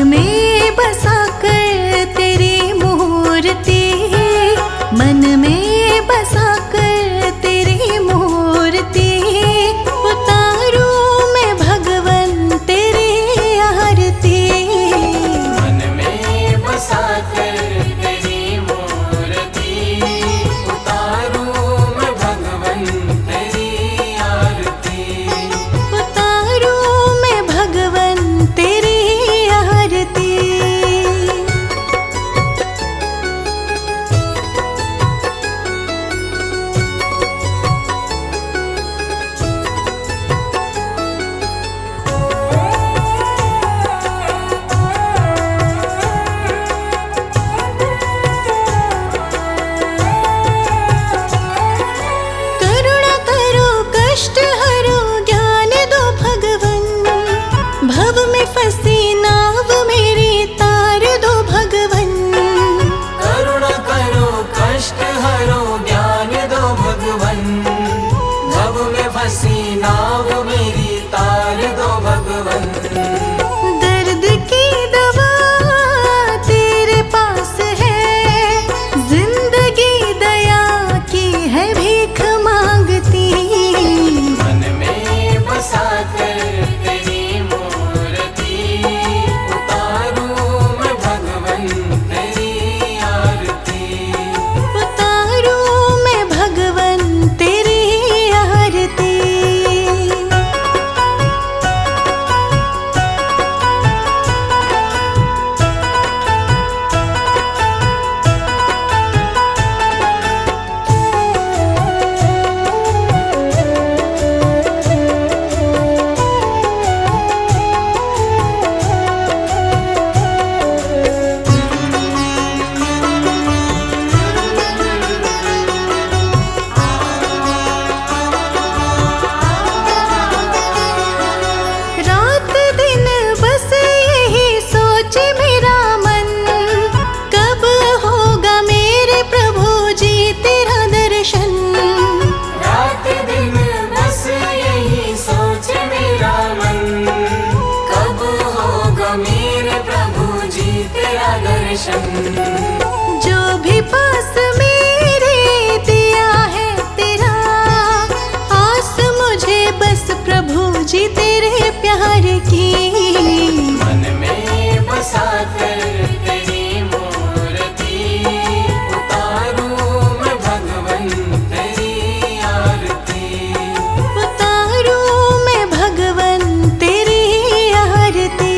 में बसा कर तेरी मूर्ति, मन में बसा कर तेरी मूर्ति, उतारूं मैं भगवन तेरी आरती। मन में बसा कर तेरी मूर्ति, उतारूं मैं भगवन तेरी आरती। उतारूं मैं भगवन तेरी आरती। करुणा करो कष्ट हरो ज्ञान दो भगवन, भव में फंसी नाव मेरी तार दो भगवन। करुणा करो कष्ट हरो ज्ञान दो भगवन, भव में फंसी नाव मेरी तार दो भगवन। दर्द की दवा तेरे पास है, जिंदगी दया की है भीख मांगती। मन में बसा कर तेरी मूर्ति, उतारूं मैं भगवन तेरी आरती। उतारूं मैं भगवन तेरी आरती। रात दिन बस यही सोचे मेरा मन, कब होगा मेरे प्रभु जी तेरा दर्शन। रात दिन बस यही सोच मेरा मन, कब होगा मेरे प्रभु जी तेरा दर्शन। जो भी पास मेरे दिया है तेरा, आस मुझे बस प्रभु जी तेरे प्यार की। मन में बसा कर तेरी मूर्ति, उतारूं मैं भगवन तेरी आरती। उतारूं मैं भगवन तेरी आरती।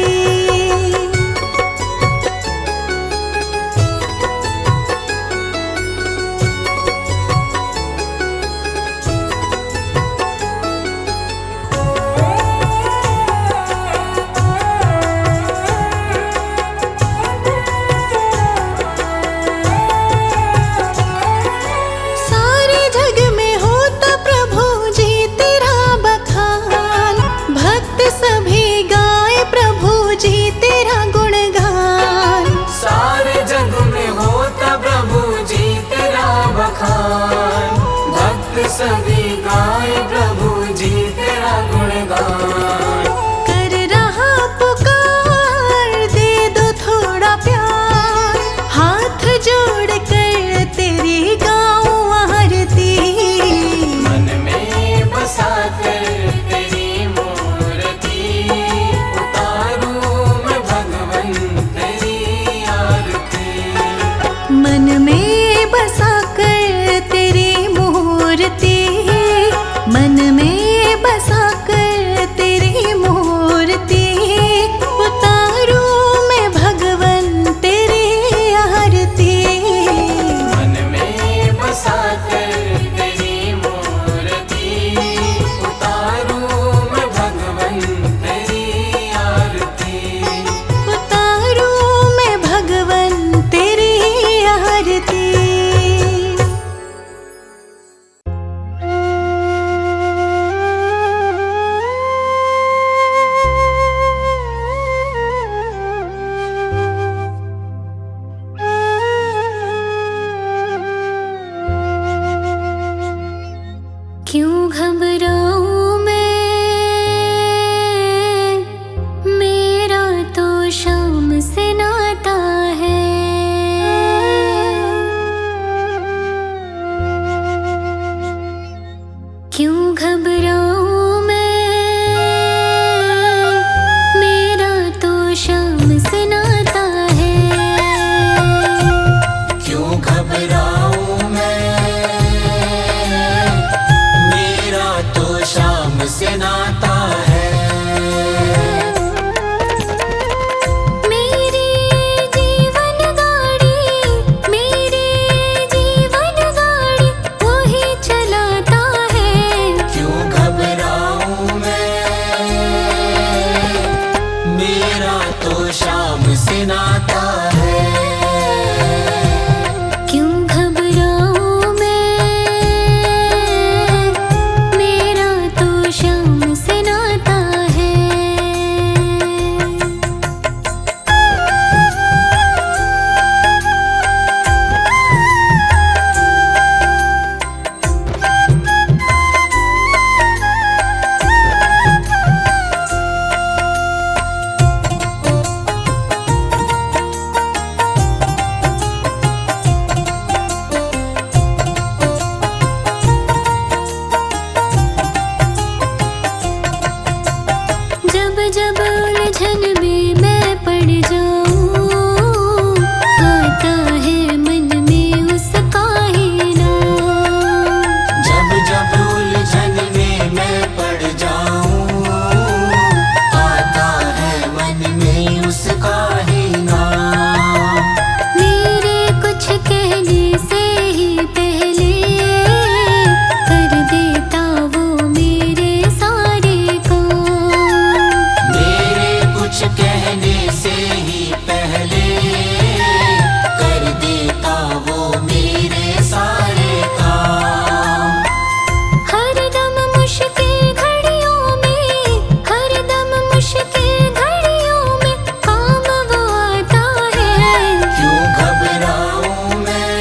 से नाता है। क्यों घबराऊं मैं, मेरा तो शाम से नाता है। जब जब उलझन में मैं पड़ जाऊं, आता है मन में उसका ही नाम। जब जब उलझन में मैं पड़ जाऊं, आता है मन में उसका ही नाम। मेरे कुछ कहने से ही पहले कर देता वो मेरे सारे काम। मेरे कुछ कहने से ही पहले कर देता वो मेरे सारे काम। हरदम मुश्किल घड़ियों में, हरदम मुश्किल घड़ियों में काम वो आता है। क्यों घबराऊं मैं,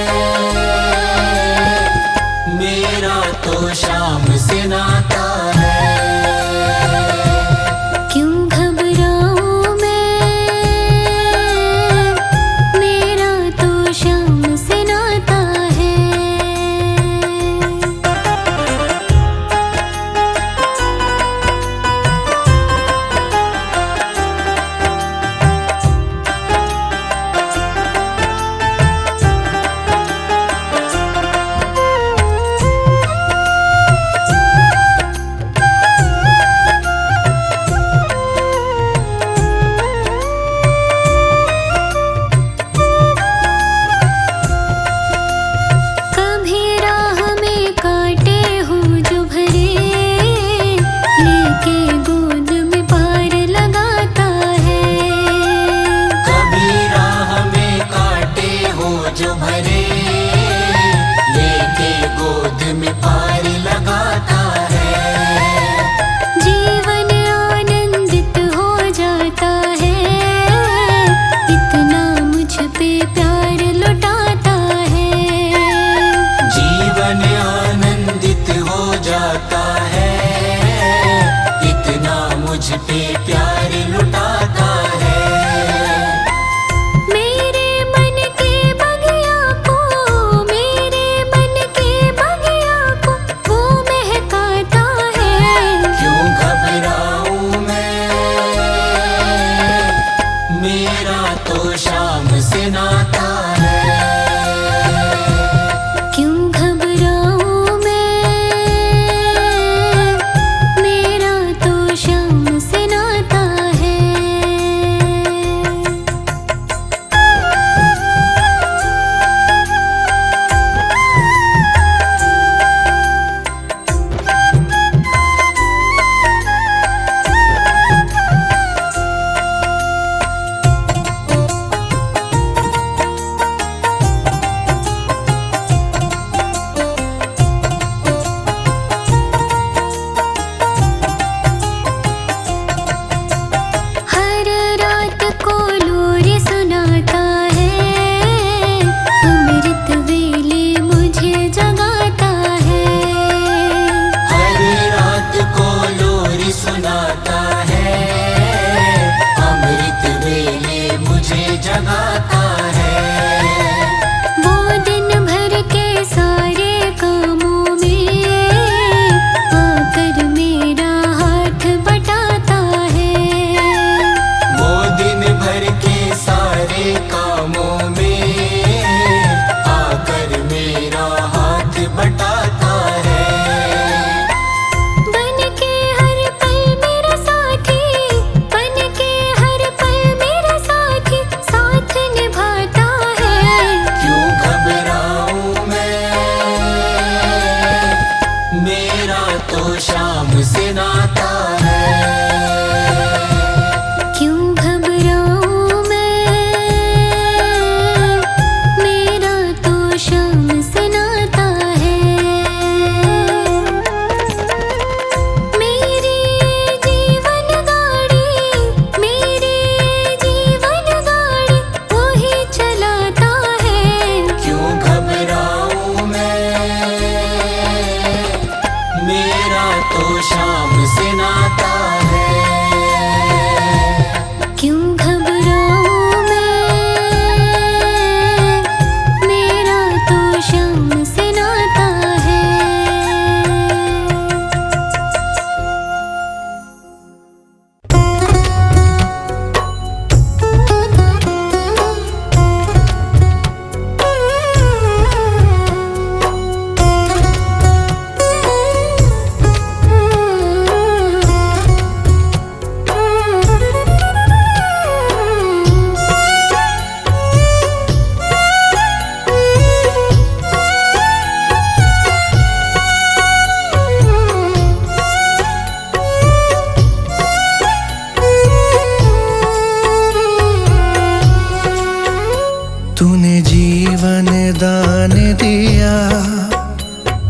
मेरा तो शाम से नाता है। क्यों घबराऊं मैं, मेरा तो शाम से नाता है। कभी राह में काटे हो जो भरे, लेके गोद में पार लगाता है। कभी राह में काटे हो जो भरे, लेके गोद में पार लगाता है। जीवन आनंदित हो जाता है, इतना मुझ पे प्यार लुटाता है। जीवन आनंदित हो जाता है, इतना मुझ पे प्यार लुटाता है। मेरे मन के बगिया को, मेरे मन के बगिया को वो महकाता है। क्यों घबराऊं मैं, मेरा तो शाम से नाता है। क्यों घबराऊं मैं, मेरा तो शाम से नाता है। हर रात को लोरी सुनाता है, अमृत वेले मुझे जगाता है। हर रात को लोरी सुनाता है, अमृत वेले मुझे जगाता है। वो दिन भर के सारे कामों में आकर मेरा हाथ बटाता है। वो दिन भर के सारे कामों में आकर मेरा हाथ बटाता है। बन के हर पल मेरा साथी, बन के हर पल मेरा साथी, साथ निभाता तूने जीवन दान दिया,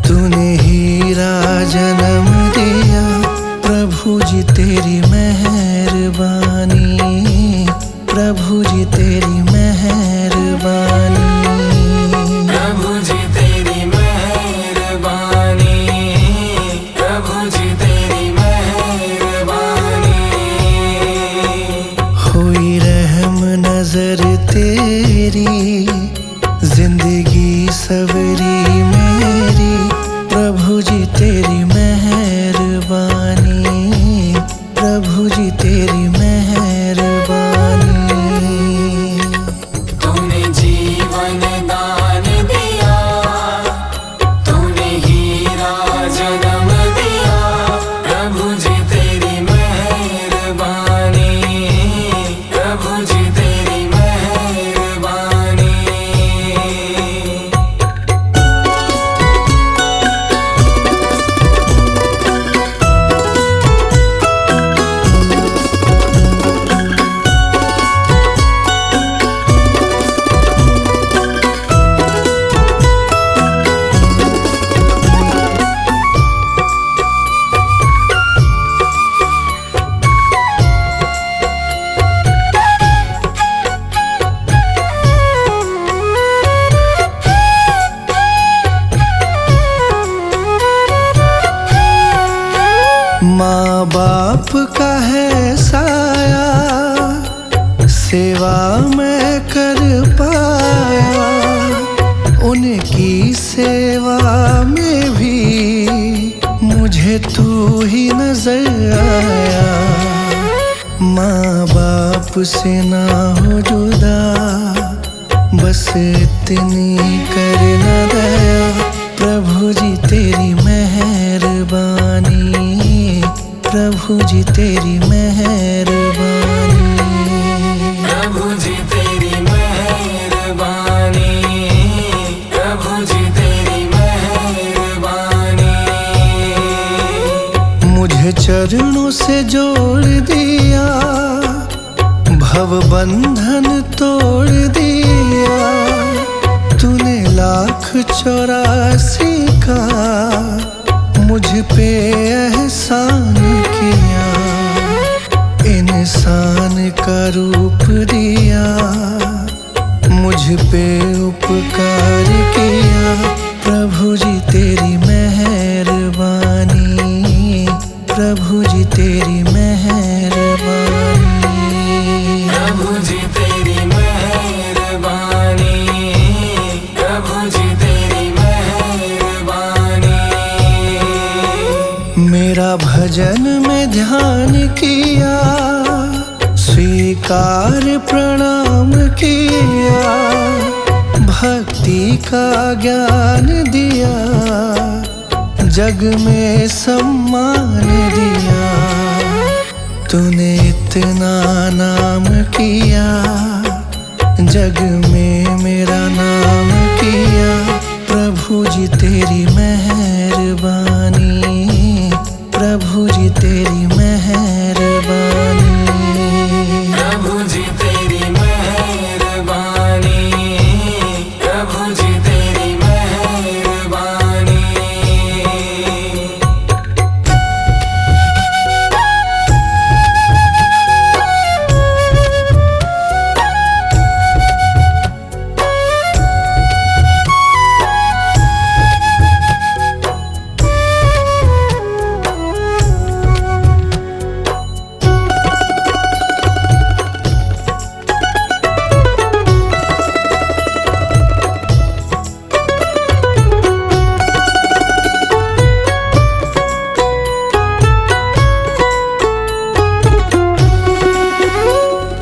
तूने हीरा जन्म दिया। प्रभु जी तेरी मेहरबानी, प्रभु जी तेरी मेहरबानी। प्रभु जी तेरी मेहरबानी, प्रभु जी तेरी मेहरबानी। हुई रहम नजर तेरी, जिंदगी सवरी मेरी। प्रभु जी तेरी मेहरबानी, प्रभु जी तेरी मेहरबानी। तूने जीवन दान दिया, तूने हीरा जन्म दिया। प्रभु जी तेरी मेहरबानी, प्रभु जी तेरी मेहरबानी। माँ बाप का है साया, सेवा मैं कर पाया। उनकी सेवा में भी मुझे तू ही नजर आया। माँ बाप से ना हो जुदा, बस इतनी करना दया। प्रभु जी तेरी मेहरबानी, प्रभु जी तेरी मेहरबानी। प्रभु जी तेरी मेहरबानी, प्रभु जी तेरी मेहरबानी। मुझे चरणों से जोड़ दिया, भव बंधन तोड़ दिया। तूने 1,84 का मुझ पे एहसान किया। इंसान का रूप दिया, मुझ पे उपकार किया। प्रभु जी तेरी मेहरबानी, प्रभु जी तेरी मेहरबानी। प्रभु जी तेरी मेहरबानी, प्रभु जी तेरी मेहरबानी। मेरा भजन में ध्यान किया, स्वीकार प्रणाम किया। भक्ति का ज्ञान दिया, जग में सम्मान दिया। तूने इतना नाम किया, जग में मेरा नाम किया। प्रभु जी तेरी मेहरबानी, प्रभु जी तेरी मेहरबानी। प्रभु जी तेरी मेहरबानी, प्रभु जी तेरी मेहरबानी।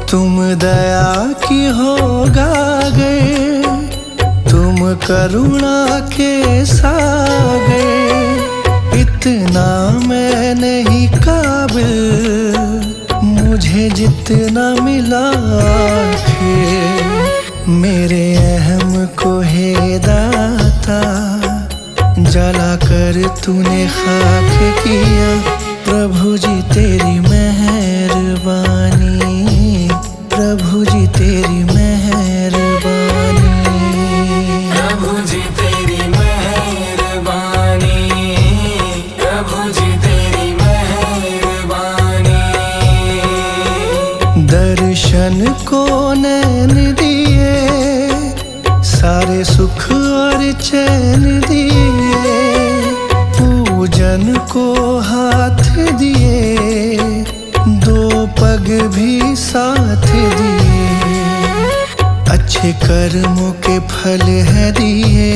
तुम दया की हो गागे, तुम करुणा के सागे। इतना मैं नहीं काबिल, मुझे जितना मिला है। मेरे अहम को है दाता, जला कर तूने खाक किया। प्रभु जी तेरी मेहरबानी, प्रभु जी तेरी मेहरबानी। नैन दिए, सारे सुख और चैन दिए, पूजन को हाथ दिए, दो पग भी साथ दिए, अच्छे कर्मों के फल है दिए,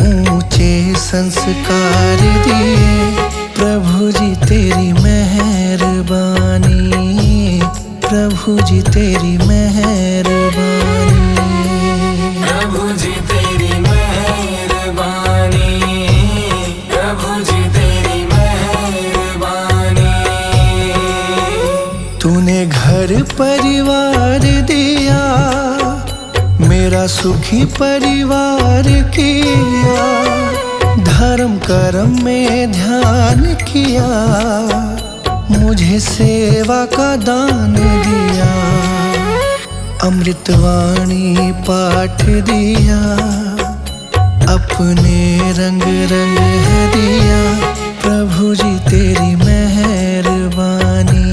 ऊंचे संस्कार दिए, प्रभु जी तेरी मेहरबानी, प्रभु जी तेरी मेहरबानी, प्रभु जी तेरी मेहरबानी, प्रभु जी तेरी मेहरबानी। तूने घर परिवार दिया, मेरा सुखी परिवार किया, धर्म कर्म में ध्यान किया, मुझे सेवा का दान दिया, अमृतवाणी पाठ दिया, अपने रंग रंग है दिया, प्रभु जी तेरी मेहरबानी,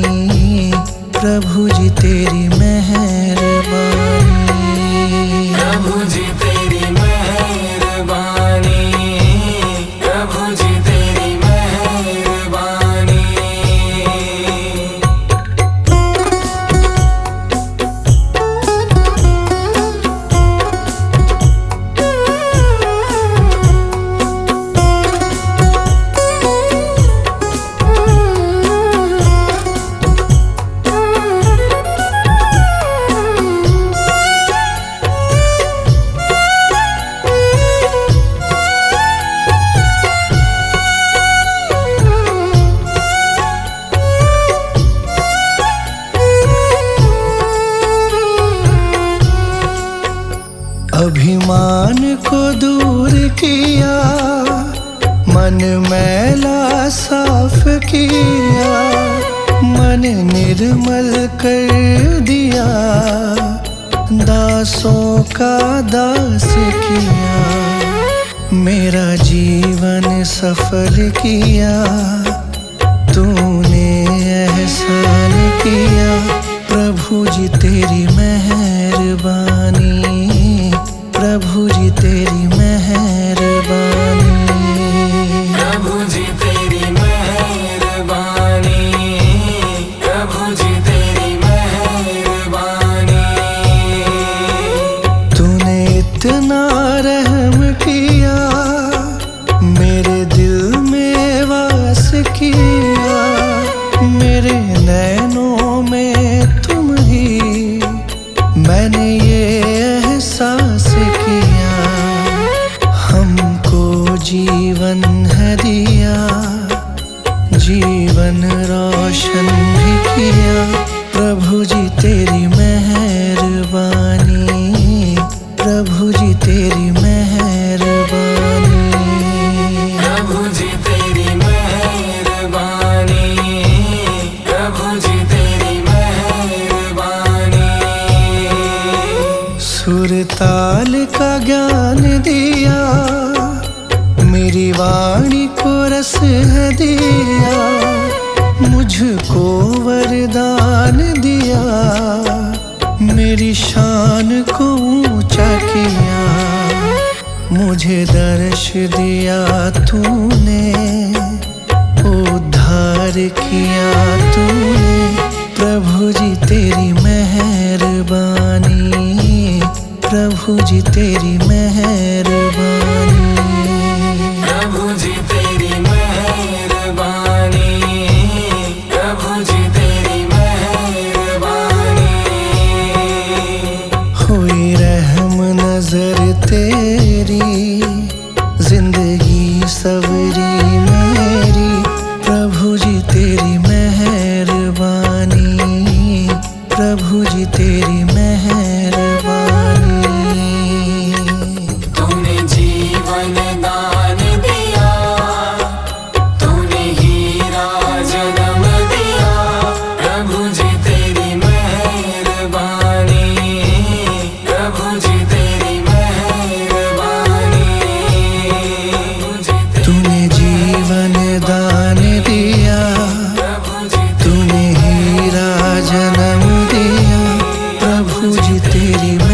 प्रभु जी तेरी मेहरबानी, प्रभु जी तेरी मेहरबानी, प्रभु जी तेरी मेहरबानी। अभिमान को दूर किया, मन मैला साफ किया, मन निर्मल कर दिया, दासों का दास किया, मेरा जीवन सफल किया, तूने एहसान किया, प्रभु जी तेरी मेहरबानी, प्रभु जी तेरी मेहरबानी, प्रभु जी तेरी मेहरबानी, प्रभु जी तेरी मेहरबानी। तूने इतना रहम किया, मेरे दिल में वास किया, मेरे नैनों में तुम ही, मैंने ये एहसास किया, हमको जीवन है दिया, जीवन रोशन भी किया, प्रभु जी तेरी मेहरबानी, प्रभु जी तेरी मेहरबानी, प्रभु जी तेरी मेहरबानी, प्रभु जी तेरी मेहरबानी। सुरताल का ज्ञान दिया, मेरी वाणी को रस है दिया, मुझको वरदान दिया, मेरी शान को ऊंचा किया, मुझे दर्श दिया तूने, उद्धार किया तूने, प्रभु जी तेरी मेहरबानी, प्रभु जी तेरी मेहरबानी, प्रभु जी तेरी मेहरबानी, प्रभु जी तेरी मेहरबानी। हुई रहम नजर तेरी, जिंदगी सवरी मेरी, प्रभु जी तेरी मेहरबानी, प्रभु जी तेरी मेहरबानी। खोजी तेरी